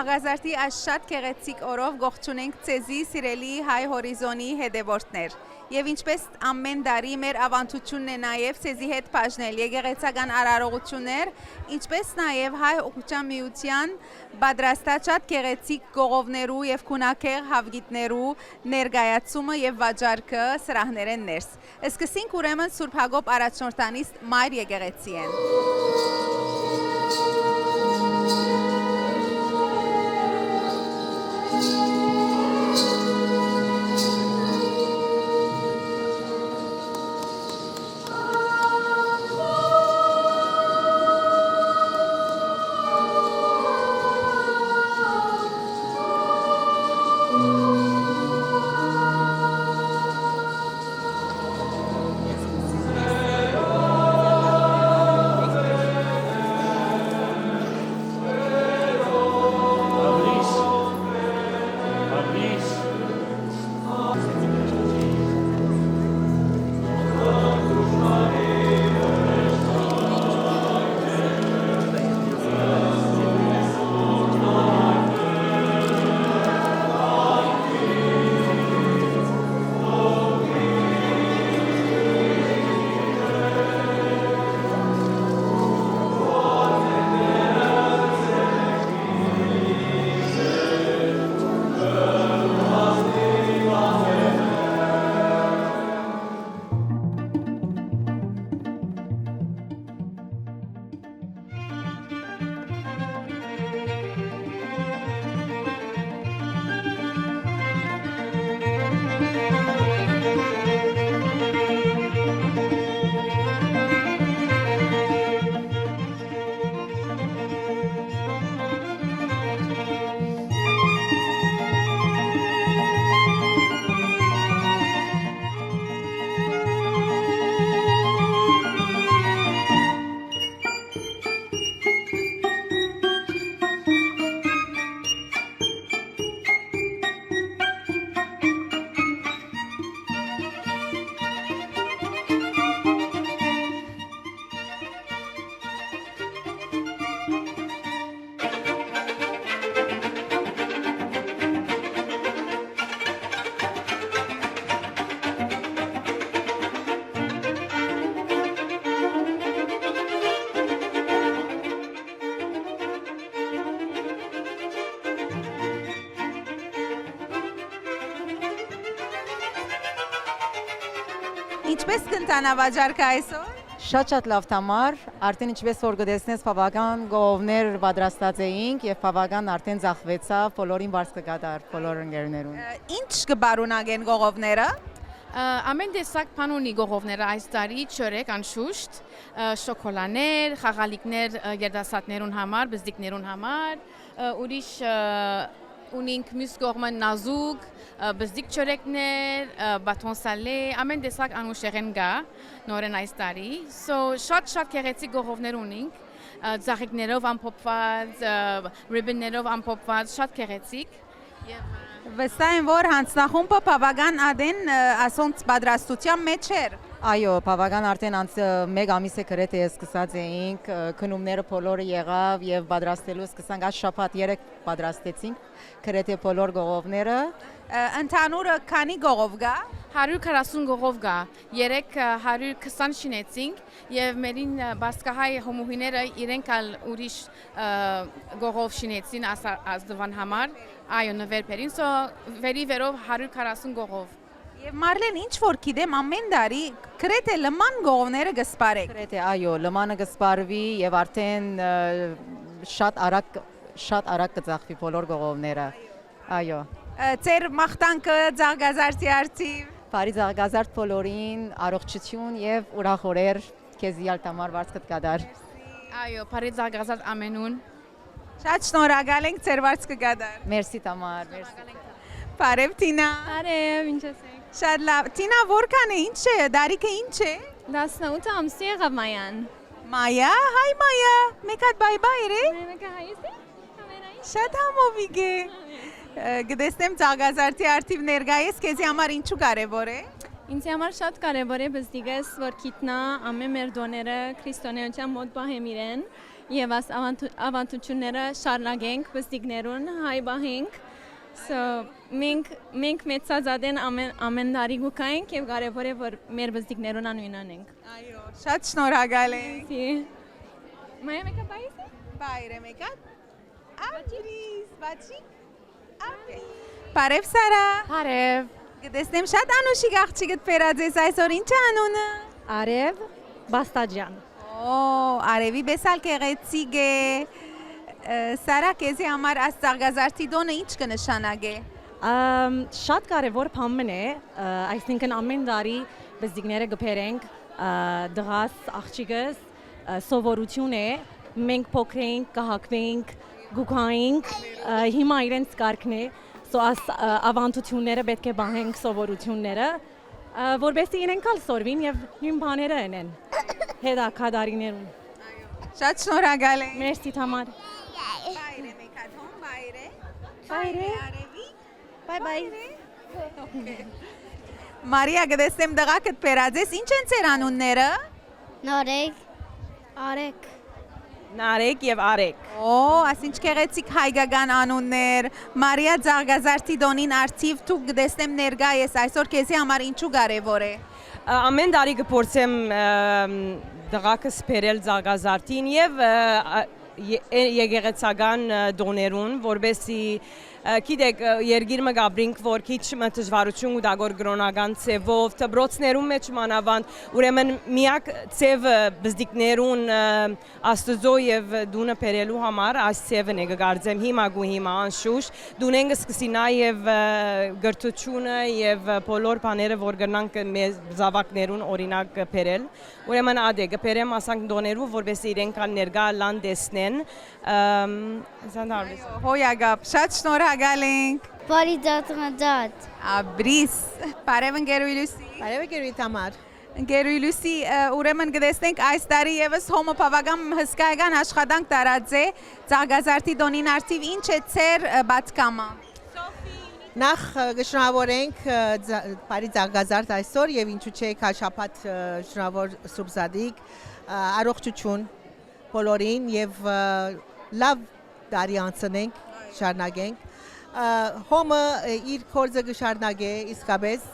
Ձաղազարտի այս շատ գեղեցիկ օրով գողջունենք ցեզի սիրելի հայ հորիզոնի հետևորդներ։ Եվ ինչպես ամեն տարի մեր ավանդությունն է նաև ցեզի հետ բաժնել եկեղեցական արարողություններ, ինչպես նաև հայ օգուտության միության պատրաստած շատ գեղեցիկ գողովներու եւ քունակեղ հավգիտներու ներկայացումը եւ վաճառքը սրահներեն ներս։ Սկսենք ուրեմն Սուրբ Հակոբ առաջնորդանից Մայր եկեղեցիեն։ Ինչպես կընթանա վաճառքը այսօր։ Շատ լավ Թամար, արդեն ինչպես որ գտեսնես բավական գովներ պատրաստած էինք եւ բավական արդեն ծախվեցավ բոլորին բարձ կգադար բոլոր ընկերներուն։ Ինչ կբարունագեն գողովները։ Ամեն տեսակ բան ունի գողովները այս տարի չորեք անշուշտ, շոկոլաներ, խաղալիքներ երիտասարդներուն համար, բզդիկներուն համար, ուրիշ ունենք մյուս կողմը նազուկ, բզդիկ չորեկներ, բաթոն սալե, ամեն տեսակ անուշեղեն գա նորեն այս տարի։ Շատ գեղեցիկ գողովներ ունենք, ծաղիկներով ամփոփված, ռիբոններով ամփոփված, շատ գեղեցիկ։ Վստահ եմ, որ հանձնախումբը բավական ադեն ասոնց պատրաստության մեջ էր։ Այո, բավական արդեն մեկ ամիս է գրեթե սկսած էինք, քնումները բոլորը եղավ եւ պատրաստելու սկսանք այս շաբաթ 3 պատրաստեցինք գրեթե բոլոր գողովները։ Ընդհանուրը քանի գողով գա։ 140 գողով գա, 120 շինեցինք եւ մերին բասկահայ հոմուհիները իրենք ալ ուրիշ գողով շինեցին ազդվան համար, այո նվերբերին, վերով 140 գողով։ Եվ Մարլեն, ինչ որ գիտեմ, ամեն տարի գրեթե լման գողովները կսպարեք։ Գրեթե այո, լմանը կսպարվի եւ արդեն շատ արագ կծախվի բոլոր գողովները։ Այո։ Ձեր մաղթանքը Ձաղազարտի արդիվ։ Բարի Ձաղազարդ բոլորին, առողջություն եւ ուրախ օրեր քեզի ալտամար վարձ կդկադար։ Այո, բարի Ձաղազարդ ամենուն։ Շատ շնորհակալ ենք ձեր վարձ կգադար։ Մերսի Թամար, մերսի։ Բարև Թինա։ Բարև, ինչ ասեք։ Շատ լավ։ Թինա, որքան է, ինչ է, դարիքը ինչ է։ 18 ամսի եղավ Մայան։ Մայա, հայ Մայա, մեկ հատ բայ է։ Մեկը հայից է, կամերային։ Շատ համովիկ է։ Գտեսնեմ Ձաղազարտի արդիվ ներկայես, քեզի համար ինչու կարևոր է։ Ինձ համար շատ կարևոր է բզդիգես, որ գիտնա ամեն մեր դոները քրիստոնեության մոտ բահեմ իրեն եւ աս ավանդությունները շարունակենք, բստիկներուն հայ բահենք։ So մենք մեծածադեն ամեն տարի գուկայինք եւ կարեւոր է որ մեր բստիկներուն անունանենք։ Այո, շատ շնորհակալ ենք։ Մայա մեկա բայսը։ Բայրե մեկա։ Աբրիս, բաչի։ Բարև Սարա։ Բարև։ Գտեսնեմ շատ անուշիկ աղջիկդ բերած այսօր ինչ է անունը։ Արև Բաստաջյան։ Օ, արևի բեսալ կեղեցիկ է։ Սարա, քեզի համար աստղազարդի դոնը ինչ կնշանակե։ Շատ կարևոր բան է, այսինքն ամեն տարի բզդիկները գբերենք դղաս աղջիկս սովորություն է, մենք փոքր ենք, կհակվենք, գուկայինք, հիմա իրենց կարգն է, սոաս ավանդությունները պետք է բահենք սովորությունները, որովհետեւ իրենք ալ սորվին եւ նույն բաները ունեն։ Հետա քադարիներուն։ Շատ շնորհակալ եմ։ Մերսի համար։ Բայրե մեկա թոմ, բայրե։ Բայրե։ Արևի։ Բայ բայ։ Մարիա, գտեսնեմ դղակդ բերած ես, ինչ են ծեր անունները։ Նորեկ, Արեկ, Նարեկ եւ Արեկ։ Օ, ասինչ քեղեցիկ հայկական անուններ։ Մարիա Զարգազարդի դոնին արթիվ դու գտեսնեմ ներկա ես այսօր քեզի համար ինչու կարևոր է։ Ամեն տարի կփորձեմ դղակս բերել Զարգազարդին եւ եկեղեցական դոներուն, որբեսի գիտեք երգիրը գաբրինք որ քիչ մտժվարություն ու դագոր գրոնական ծևով դբրոցներում մեջ մանավանդ ուրեմն միակ ծևը բզդիկներուն աստուծո եւ դունը բերելու համար այս ծևն է գարձեմ հիմա անշուշտ դունեն սկսի նաեւ գրթությունը եւ բոլոր բաները որ գնանք մեզ զավակներուն օրինակ բերել ուրեմն ադե գբերեմ ասանք դոներու որբեսի իրենք ներգա լան դեսնեն Հոյագապ, շատ շնորհակալ ենք։ Բարի դատղադատ, Աբրիս, բարև ընկերուհի Բարև գերույթ համար։ Լուսի, ուրեմն գտեսնենք այս տարի եւս հոմոփավական հսկայական աշխատանք տարած է Զարգազարդի դոնին արդիվ ինչ է ծեր բացկամը։ Նախ գշնավորենք բարի Զարգազարդ այսօր եւ ինչու՞ չէ քաշապատ շնորհավոր Սուրբ Զադիկ առողջություն բոլորին եւ լավ տարի անցնենք շարունակենք հոմը իր կորձը գշարունակե իսկապես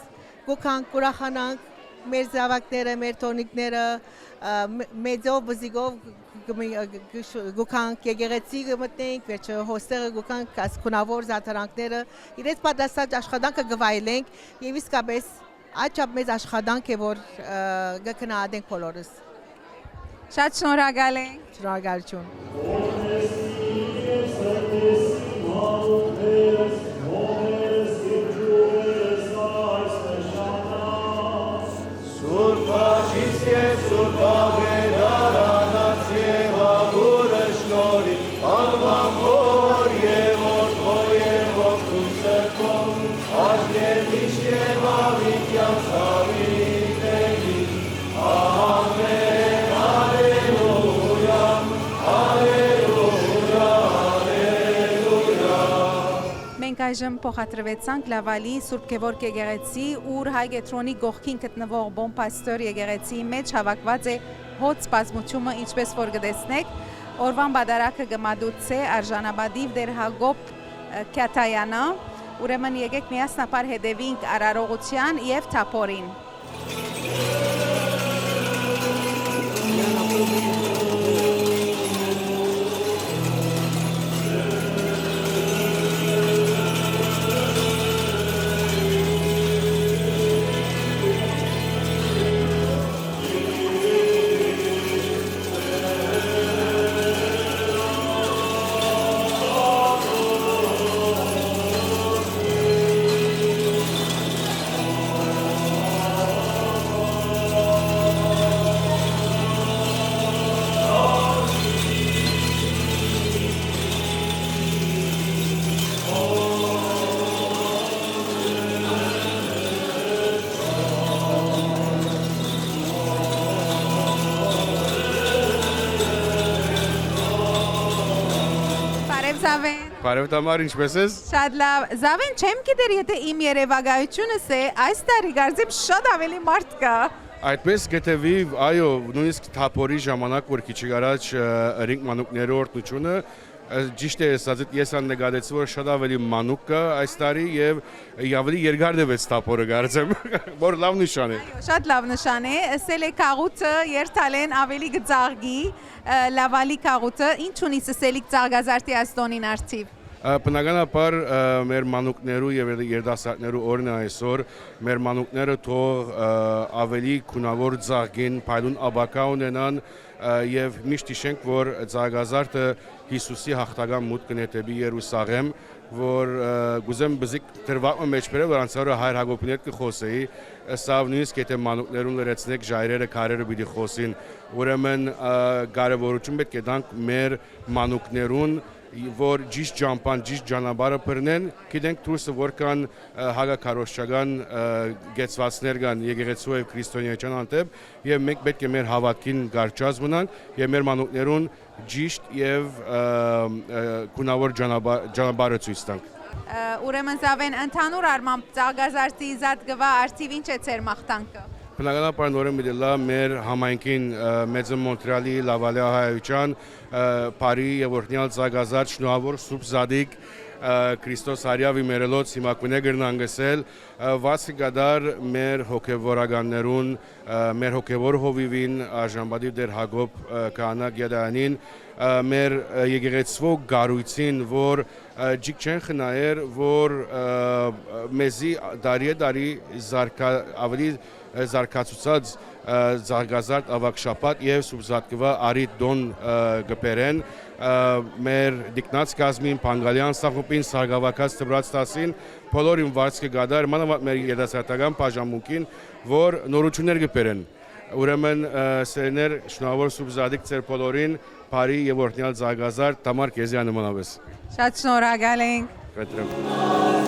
գոքանք ուրախանանք մեր զավակները մեր տոնիկները մեծով բզիկով գոքանք եկեղեցի մտնենք վերջը հոստերը գոքանք ասկունավոր զարդարանքները իրենց պատրաստած աշխատանքը գվայելենք եւ իսկապես աչափ մեծ աշխատանք է որ գկնահատենք բոլորս Շատ շնորհակալ ենք։ շնորհակալություն Մենք այժմ փոխադրվեցանք Լավալի Սուրբ Գևորգ եկեղեցի, ուր հայ գետրոնի գողքին գտնվող Բոմպաստոր եկեղեցի մեջ հավաքված է հոց բազմությունը, ինչպես որ գտեսնեք, օրվան բադարակը գմադուցե արժանաբադիվ դեր Հակոբ Քյաթայանը, ուրեմն եկեք միասնապար հետևենք արարողության եւ թափորին։ Բարև Տամար, ինչպես ես։ Շատ լավ։ Զավեն, չեմ գիտեր, եթե իմ երևակայությունս է, այս տարի գարձեմ շատ ավելի մարդ կա։ Այդպես գտեվի, այո, նույնիսկ թափորի ժամանակ, որ քիչ առաջ ռինգ մանուկների օրտնությունը ճիշտ է ասած, ես նկատեցի, որ շատ ավելի մանուկ կա այս տարի եւ ավելի երկար դեպս թափորը կարծեմ, որ լավ նշան է։ Այո, շատ լավ նշան է։ Ասել է կաղուտը երթալեն ավելի գծաղգի, լավալի կաղուտը, ինչ ունի սսելիք ծաղգազարտի աստոնին արդիվ։ Բնականաբար մեր մանուկներու եւ երդասարտներու օրն է այսօր, մեր մանուկները թող ավելի քունավոր ծաղգին, փայլուն աբակա ունենան եւ միշտ հիշենք, որ ծաղգազարտը Հիսուսի հաղթական մուտքն է դեպի Երուսաղեմ, որ գուզեմ բզիկ դրվագը մեջ բերել, որ անցյալը հայր Հակոբին հետ կխոսեի, սա նույնիսկ եթե մանուկներուն լրացնեք ժայռերը, քարերը պիտի խոսին, ուրեմն կարևորություն պետք է տանք մեր մանուկներուն որ ճիշտ ճամփան, ճիշտ ճանապարհը բռնեն, գիտենք դուրսը որքան հագակարոշչական գեցվածներ կան եկեղեցու եւ քրիստոնեական անտեպ եւ մենք պետք է մեր հավատքին գարչած մնանք եւ մեր մանուկներուն ճիշտ եւ գունավոր ճանապարհը ցույց տանք։ Ուրեմն Զավեն ընդհանուր առմամբ ծաղգազարտի զատկվա արդիվ ինչ է ձեր մաղթանքը։ Բնականաբար նորեն միտելա մեր համայնքին Մեծը Մոնտրեալի Լավալիա հայության Փարի եւ օրհնյալ ծաղգազարդ շնորհավոր Սուրբ Զադիկ Քրիստոս Արիավի մերելոց հիմա կունե գրնանգսել վասի գադար մեր հոգեվորականներուն մեր հոգեվոր հովիվին Աժամբադի դեր Հակոբ Քահանա Գեդայանին մեր եկեղեցու գարույցին որ ջիկ չեն խնայեր որ մեզի դարի ավելի զարգացած զարգազարդ ավակ շապատ եւ սուբզատկվա արիտ դոն գպերեն մեր դիկնած կազմին Փանգալյան Սախոպին սարգավակած տբրած տասին բոլորին վարձ կգադար մանավանդ մեր երդասարտական բաժանմունքին որ նորություններ գպերեն ուրեմն սերներ շնորհավոր սուբզադիկ ծեր բոլորին բարի եւ օրհնյալ զարգազարդ Թամար Կեզյանը նմանավես Շատ շնորհակալ ենք Պետրեմ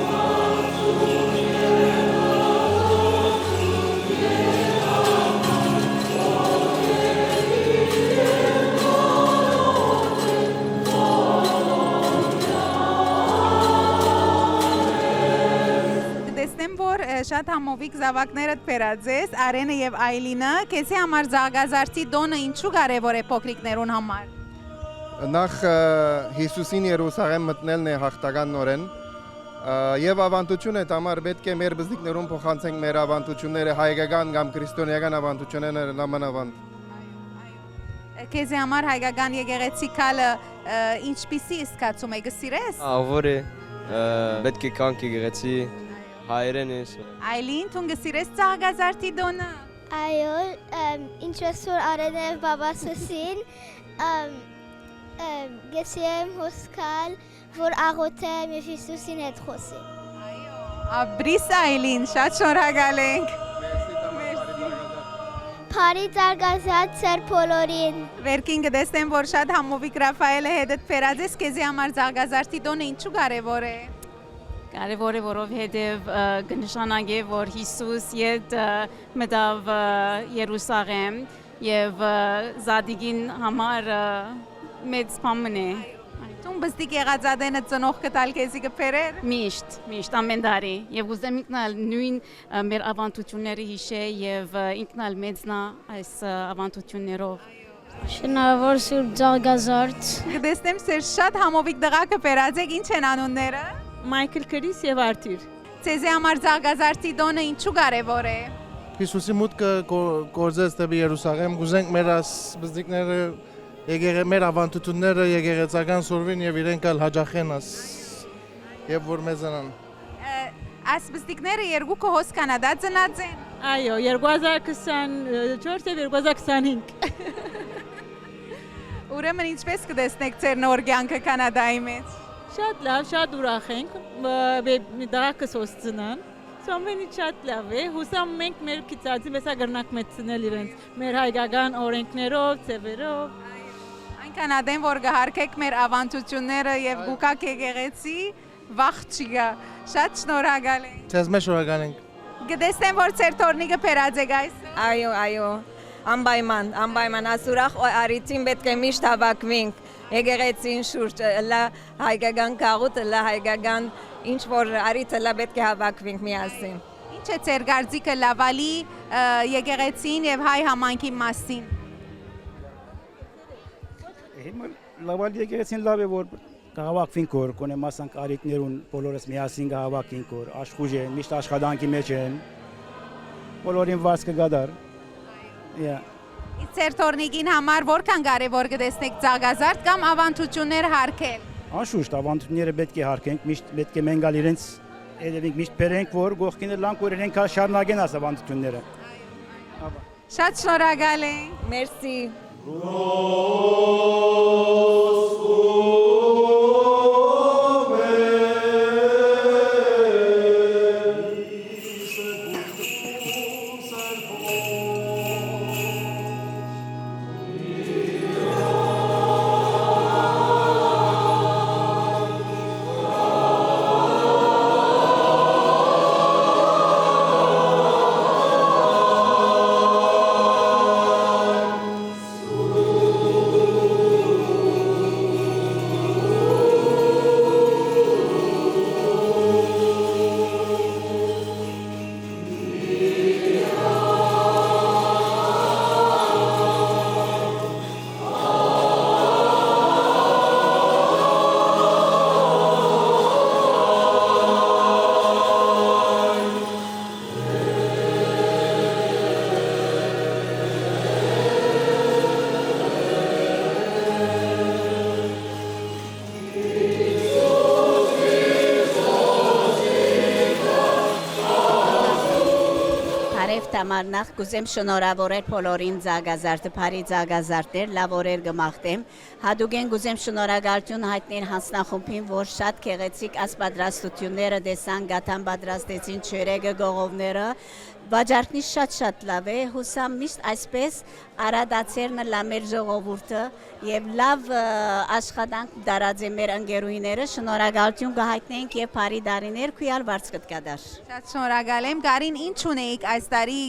Շատ համովիկ զավակներդ բերածես, Արենը եւ Այլինը, քեզի համար զարգազարտի դոնը ինչու կարևոր է փոքրիկներուն համար։ Նախ Հիսուսին Երուսաղեմ մտնելն է հաղթական նորեն եւ ավանդություն է համար պետք է մեր բզնիկներուն փոխանցենք մեր ավանդությունները հայկական կամ քրիստոնեական ավանդությունները նամանավանդ։ Քեզի համար հայկական եկեղեցիկալը ինչպիսի իսկացում է գսիրես։ Ավոր է պետք է կանք եկեղեցի հայերեն է։ Այլին, թուն գսիրես ծաղգազարտի դոնը։ Այո, ինչպես որ Արենը եւ բաբասուսին գսեմ հոսքալ որ աղոթեմ եւ Հիսուսին հետ խոսեմ։ Աբրիս Այլին, շատ շնորհակալ ենք։ Փարի ծաղգազարդ ծեր բոլորին։ Վերքին կտեսնեմ, որ շատ համովիկ Ռաֆայելը հետդ բերածես, քեզի համար ծաղգազարտի դոնը ինչու կարևոր է։ Կարևոր է, որովհետև կնշանակե, որ Հիսուս ետ մտավ Երուսաղեմ եւ Զադիգին համար մեծ բան է։ Դու բստիկ եղածադենը ծնող կտալ քեզի կփերեր։ Միշտ ամեն տարի եւ ուզեմ ինքնալ նույն մեր ավանդությունները հիշե եւ ինքնալ մեծնա այս ավանդություններով։ Շնորհավոր Սուրբ Ծաղգազարդ։ Կտեսնեմ, սեր շատ համովիկ դղա կփերածեք, ինչ են անունները։ Մայքլ Քրիս եւ Արթուր։ Ցեզի համար ծաղգազարտի դոնը ինչու կարևոր է։ Հիսուսի մուտքը կորզեց դեպի Երուսաղեմ, գուզենք մեր բզնիկները մեր ավանդությունները եկեղեցական սորվին եւ իրենք ալ հաջախեն եւ որ մեզանան։ Այս բզնիկները երկուքը հոս Կանադա ծնած են։ Այո, 2024 եւ 2025։ Ուրեմն ինչպես կտեսնեք ձեր նոր կյանքը Կանադայի մեջ։ Շատ լավ, շատ ուրախ ենք, դրակս հոսցնան, ամենի շատ լավ է, հուսամ մենք մեր քիծածի մեզ ագրնակ մեծնել իրենց, մեր հայկական օրենքներով, ծևերով։ Այն Կանադեն, որ գահարկեք մեր ավանդությունները եւ գուկակ եկեղեցի, վաղ չի գա, շատ շնորհակալ ենք։ Ձեզ մեծ շնորհակալ ենք։ Գտեսնեմ, որ ձեր թորնիկը բերածեք այսօր։ Այո, անպայման ասուրախ արիցին պետք է միշտ հավաքվենք։ Եկեղեցին շուրջ լա հայկական գաղութը, լա հայկական ինչ որ արիցը լա պետք է հավաքվենք միասին։ Ինչ է ձեր գարձիկը լավալի եկեղեցին եւ հայ համայնքի մասին։ Հիմա լավալի եկեղեցին լավ է որ կհավաքվին կոր, կոնե մասանք արիկներուն բոլորս միասին կհավաքին կոր, աշխուժ են, միշտ աշխատանքի մեջ են, բոլորին վարձ կգադար։ Իսկ ձեր թորնիկին համար որքան կարևոր կտեսնեք ցաղազարդ կամ ավանդություններ հարգել։ Անշուշտ ավանդությունները պետք է հարգենք, միշտ պետք է մենք գալ իրենց երևինք միշտ բերենք, որ գողքինը լանք որ իրենք շարունակեն աս ավանդությունները։ Շատ շնորհակալ ենք։ Մերսի։ Նախ կուզեմ շնորհավորել բոլորին ցաղազարտը, բարի ցաղազարտներ, լավ օրեր կմաղթեմ։ Հատուկեն կուզեմ շնորհակալություն հայտնել հանձնախումբին, որ շատ գեղեցիկ ասպատրաստությունները տեսան, գաթան պատրաստեցին չերեգը, գողովները։ Վաճառքնի շատ լավ է, հուսամ միշտ այսպես արադացերն լա մեր ժողովուրդը եւ լավ աշխատանք դարած է մեր ընկերուհիները, շնորհակալություն կհայտնենք եւ բարի դարիներ քույալ վարձ կտկադար։ Շատ շնորհակալ եմ։ Գարին ինչ ունեիք այս տարի,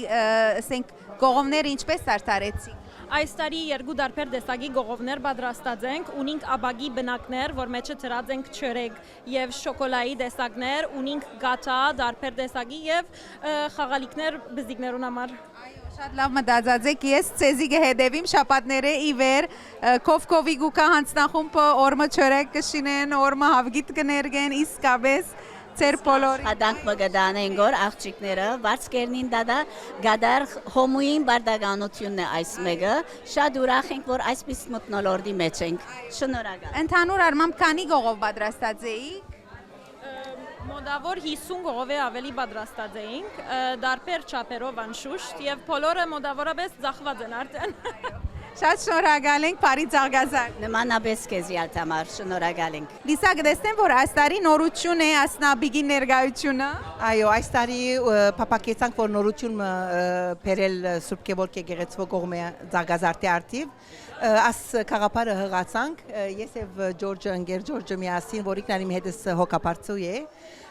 ասենք գողովները ինչպես արդարեցիք։ Այս տարի երկու դարբեր տեսակի գողովներ պատրաստած ենք, ունենք աբագի բնակներ, որ մեջը ծրած ենք չերեգ եւ շոկոլադի տեսակներ, ունենք գաթա դարբեր տեսակի եւ խաղալիքներ բզիկներուն համար։ Շատ լավ մտածած եք, ես ցեզի կհետևիմ շաբաթները ի վեր կովկովի գուկա հանձնախումբը օրմը չերեգ կշինեն, օրմը հավգիտ կներգեն, իսկապես Ձեր բոլորի Հադանք մգդանեն գոր աղջիկները վարձկերնին դադա գադար հոմուին բարդականությունն է այս մեկը շատ ուրախ ենք որ այսպես մտնոլորդի մեջ ենք շնորհակալ Ընդհանուր առմամբ քանի գողով պատրաստած էիք Մոդավոր 50 գողով է ավելի պատրաստած էինք դարբեր չափերով անշուշտ եւ բոլորը մոդավորապես ծախված են արդեն Շատ շնորհակալ ենք բարի ցաղգազար Նմանապես քեզ յալտամար շնորհակալ ենք Լիսա գտեսնեմ որ այս տարի նորություն է ասնաբիգի ներկայությունը Այո այս տարի փապակեցանք որ նորություն բերել Սուրբ Գևորգ եկեղեցու կողմէ ցաղգազարտի արդիվ Աս քաղաքապարը հղացանք ես եւ Ջորջը ընկեր Ջորջը միասին որ ինքնարի հետս հոգապարծու է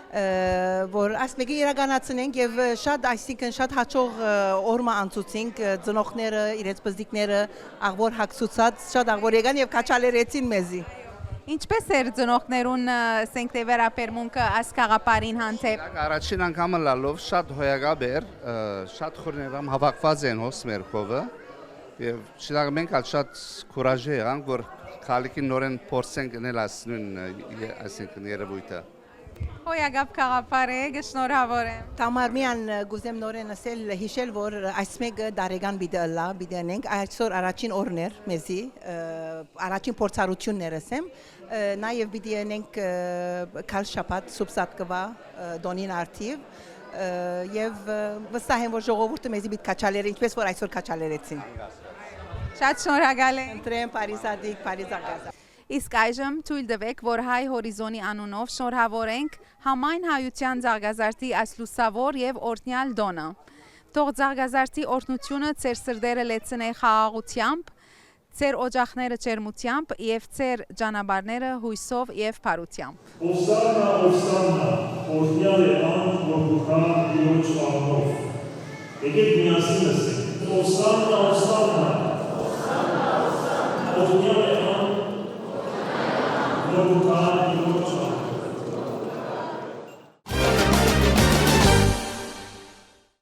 որ ասմեկի իրականացնենք եւ շատ այսինքն շատ հաջող օրմա անցուցինք ծնողները իրենց բզդիկները աղբոր հակսուցած շատ աղբոր եկան եւ քաչալերեցին մեզի Ինչպես էր ծնողներուն սենկտեմբերապերմունքը աս քաղաքապարին հանդեպ Առաջին անգամը լալով շատ հոյակապ էր շատ խորներամ հավաքված են հոսմերքովը եւ շնորհակալ մենք շատ կուրաժ եղանք որ քալիկին նորեն փորձենք գնել ասնուն այսինքն երևույթը Հոյակապ քաղաքապար է գշնորհավոր եմ Տամար միան գուզեմ նորեն ասել հիշել որ այս մեկը դարեգան բիդելա բիդենենք այսօր առաջին օրն էր մեզի առաջին փորձառություններ ասեմ նաև բիդենենք քալ շաբաթ սուբսատկվա դոնին արդիվ եւ վստահ եմ որ ժողովուրդը մեզի բիդ քաչալեր ինչպես որ այսօր քաչալերեցին Շատ շնորհակալ եմ Ընտրեմ Փարիզադիկ Փարիզակազ Իսկ այժմ թույլ տվեք, որ հայ հորիզոնի անունով շնորհավորենք համայն հայության ցաղգազարտի այս լուսավոր եւ օրհնյալ դոնը։ Թող ցաղգազարտի օրհնությունը ձեր սրտերը լեցնե խաղաղությամբ, ձեր օջախները ջերմությամբ եւ ձեր ճանապարհները հույսով եւ փարությամբ։ Օսաննա, Օսաննա, օրհնյալ է ան, որ դուքա Տիրոջ անունով։ Եկեք միասին ասենք. Օսաննա, Օսաննա, Օսաննա, Օսաննա, օրհնյալ է